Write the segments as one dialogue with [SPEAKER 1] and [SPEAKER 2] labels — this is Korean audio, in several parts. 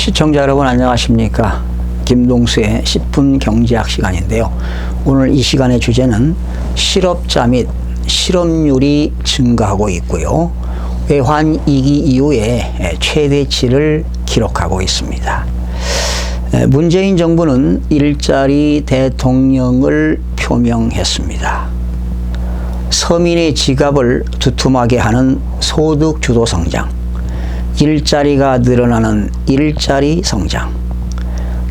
[SPEAKER 1] 시청자 여러분 안녕하십니까? 김동수의 10분 경제학 시간인데요. 오늘 이 시간의 주제는 실업자 및 실업률이 증가하고 있고요. 외환위기 이후에 최대치를 기록하고 있습니다. 문재인 정부는 일자리 대통령을 표명했습니다. 서민의 지갑을 두툼하게 하는 소득주도 성장, 일자리가 늘어나는 일자리 성장,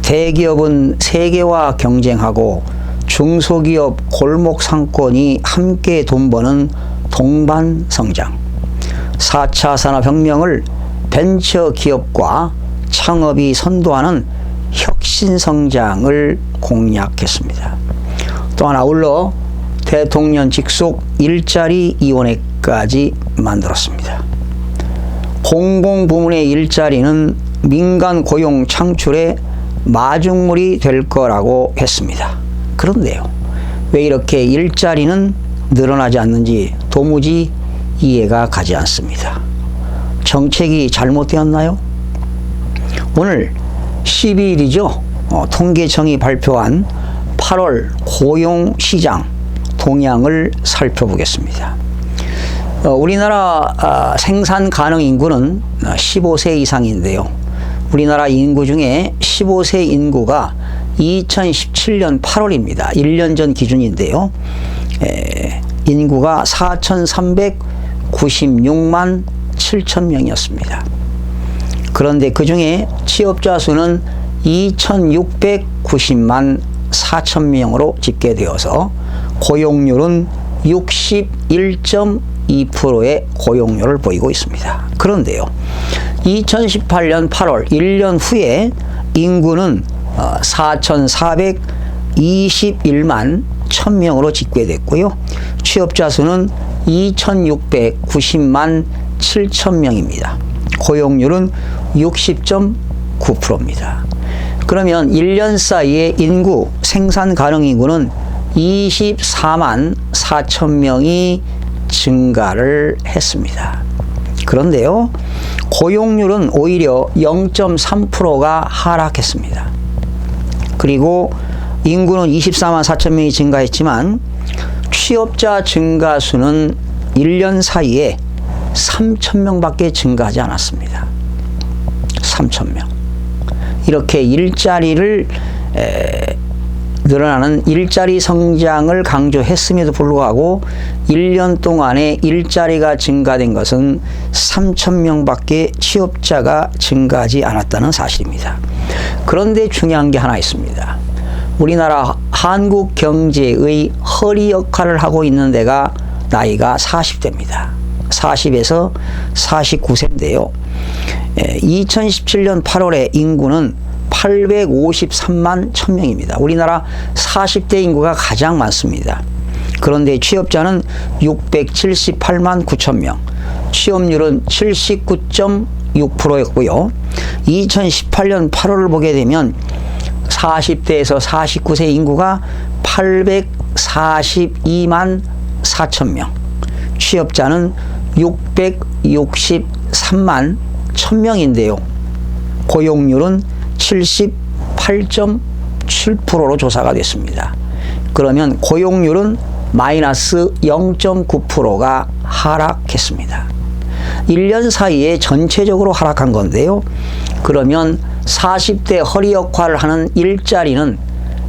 [SPEAKER 1] 대기업은 세계와 경쟁하고 중소기업 골목 상권이 함께 돈 버는 동반 성장, 4차 산업혁명을 벤처기업과 창업이 선도하는 혁신 성장을 공약했습니다. 또한 아울러 대통령 직속 일자리위원회까지 만들었습니다. 공공부문의 일자리는 민간 고용 창출의 마중물이 될 거라고 했습니다. 그런데요, 왜 이렇게 일자리는 늘어나지 않는지 도무지 이해가 가지 않습니다. 정책이 잘못되었나요? 오늘 12일이죠. 통계청이 발표한 8월 고용시장 동향을 살펴보겠습니다. 우리나라 생산 가능 인구는 15세 이상인데요. 우리나라 인구 중에 15세 인구가 2017년 8월입니다. 1년 전 기준인데요. 인구가 4,396만 7천 명이었습니다. 그런데 그 중에 취업자 수는 2,690만 4천 명으로 집계되어서 고용률은 61.2%의 고용률을 보이고 있습니다. 그런데요, 2018년 8월 1년 후에 인구는 4,421만 1000명으로 집계됐고요. 취업자 수는 2,690만 7천 명입니다. 고용률은 60.9%입니다. 그러면 1년 사이에 인구, 생산 가능 인구는 24만 4천 명이 증가를 했습니다. 그런데요, 고용률은 오히려 0.3%가 하락했습니다. 그리고 인구는 24만 4천 명이 증가했지만 취업자 증가 수는 1년 사이에 3천 명밖에 증가하지 않았습니다. 3천 명. 이렇게 일자리를 늘어나는 일자리 성장을 강조했음에도 불구하고 1년 동안에 일자리가 증가된 것은 3천 명밖에 취업자가 증가하지 않았다는 사실입니다. 그런데 중요한 게 하나 있습니다. 우리나라 한국 경제의 허리 역할을 하고 있는 데가 나이가 40대입니다. 40에서 49세인데요. 2017년 8월에 인구는 853만 1000명입니다. 우리나라 40대 인구가 가장 많습니다. 그런데 취업자는 678만 9천명, 취업률은 79.6%였고요. 2018년 8월을 보게 되면 40대에서 49세 인구가 842만 4천명, 취업자는 663만 1000명인데요. 고용률은 78.7%로 조사가 됐습니다. 그러면 고용률은 마이너스 0.9%가 하락했습니다. 1년 사이에 전체적으로 하락한 건데요. 그러면 40대 허리 역할을 하는 일자리는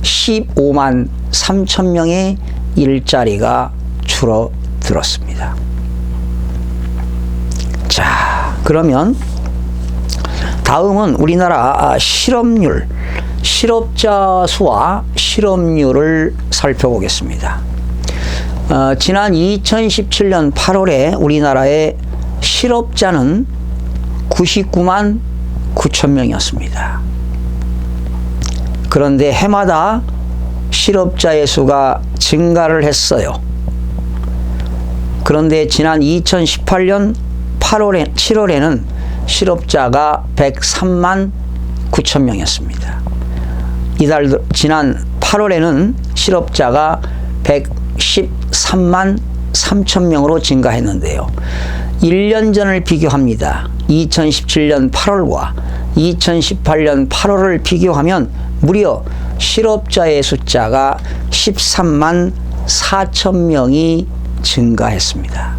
[SPEAKER 1] 15만 3천 명의 일자리가 줄어들었습니다. 자, 그러면 다음은 우리나라 실업률, 실업자 수와 실업률을 살펴보겠습니다. 지난 2017년 8월에 우리나라의 실업자는 99만 9천 명이었습니다. 그런데 해마다 실업자의 수가 증가를 했어요. 그런데 지난 2018년 7월에는 실업자가 103만 9천 명이었습니다. 지난 8월에는 실업자가 113만 3천 명으로 증가했는데요. 1년 전을 비교합니다. 2017년 8월과 2018년 8월을 비교하면 무려 실업자의 숫자가 13만 4천 명이 증가했습니다.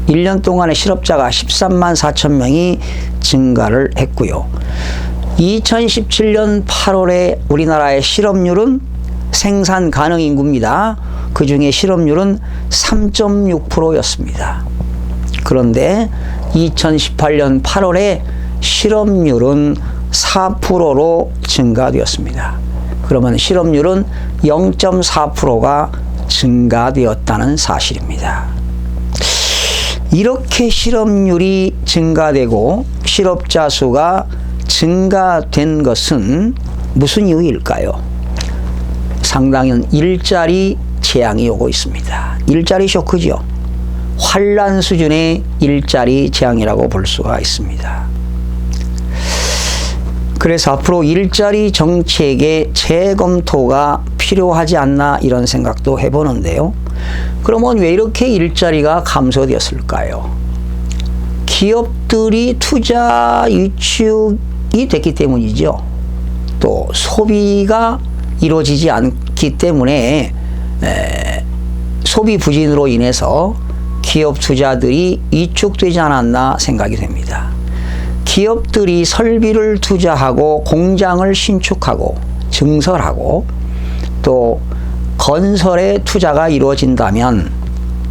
[SPEAKER 1] 1년 동안의 실업자가 13만 4천 명이 증가를 했고요. 2017년 8월에 우리나라의 실업률은 생산 가능 인구입니다. 그 중에 실업률은 3.6%였습니다. 그런데 2018년 8월에 실업률은 4%로 증가되었습니다. 그러면 실업률은 0.4%가 증가되었다는 사실입니다. 이렇게 실업률이 증가되고 실업자 수가 증가된 것은 무슨 이유일까요? 상당한 일자리 재앙이 오고 있습니다. 일자리 쇼크죠. 환란 수준의 일자리 재앙이라고 볼 수가 있습니다. 그래서 앞으로 일자리 정책의 재검토가 필요하지 않나 이런 생각도 해보는데요. 그러면 왜 이렇게 일자리가 감소되었을까요? 기업들이 투자 위축이 됐기 때문이죠. 또 소비가 이루어지지 않기 때문에 소비 부진으로 인해서 기업 투자들이 위축되지 않았나 생각이 됩니다. 기업들이 설비를 투자하고 공장을 신축하고 증설하고 또 건설에 투자가 이루어진다면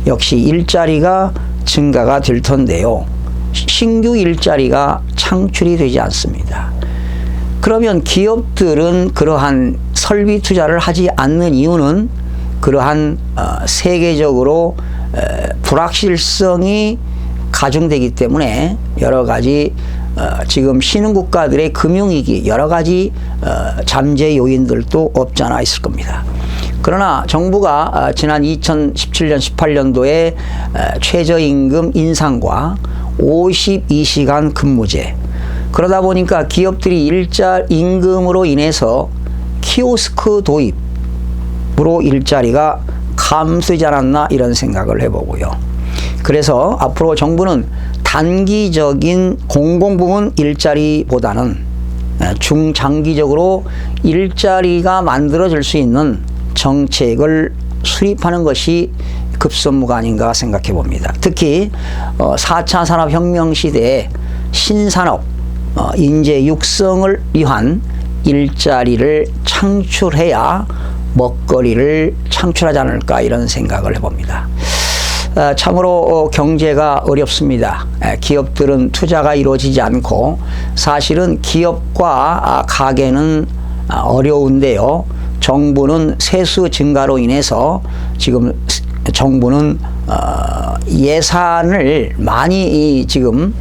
[SPEAKER 1] 역시 일자리가 증가가 될 텐데요. 신규 일자리가 창출이 되지 않습니다. 그러면 기업들은 그러한 설비 투자를 하지 않는 이유는 그러한 세계적으로 불확실성이 가중되기 때문에 여러 가지 지금 신흥국가들의 금융위기 여러 가지 잠재 요인들도 없지 않아 있을 겁니다. 그러나 정부가 지난 2017년 18년도에 최저임금 인상과 52시간 근무제 그러다 보니까 기업들이 일자 임금으로 인해서 키오스크 도입으로 일자리가 감소되지 않았나 이런 생각을 해보고요. 그래서 앞으로 정부는 단기적인 공공부문 일자리보다는 중장기적으로 일자리가 만들어질 수 있는 정책을 수립하는 것이 급선무가 아닌가 생각해 봅니다. 특히 4차 산업혁명 시대에 신산업, 인재 육성을 위한 일자리를 창출해야 먹거리를 창출하지 않을까 이런 생각을 해봅니다. 참으로 경제가 어렵습니다. 기업들은 투자가 이루어지지 않고 사실은 기업과 가게는 어려운데요. 정부는 세수 증가로 인해서 지금 정부는 예산을 많이 지금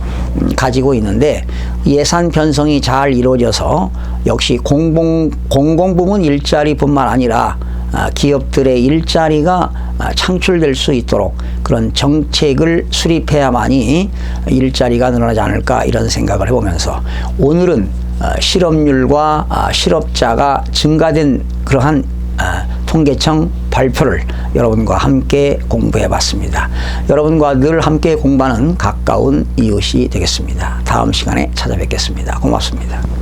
[SPEAKER 1] 가지고 있는데 예산 편성이 잘 이루어져서 역시 공공부문 일자리뿐만 아니라 기업들의 일자리가 창출될 수 있도록 그런 정책을 수립해야만이 일자리가 늘어나지 않을까 이런 생각을 해보면서 오늘은 실업률과 실업자가 증가된 그러한 통계청 발표를 여러분과 함께 공부해 봤습니다. 여러분과 늘 함께 공부하는 가까운 이웃이 되겠습니다. 다음 시간에 찾아뵙겠습니다. 고맙습니다.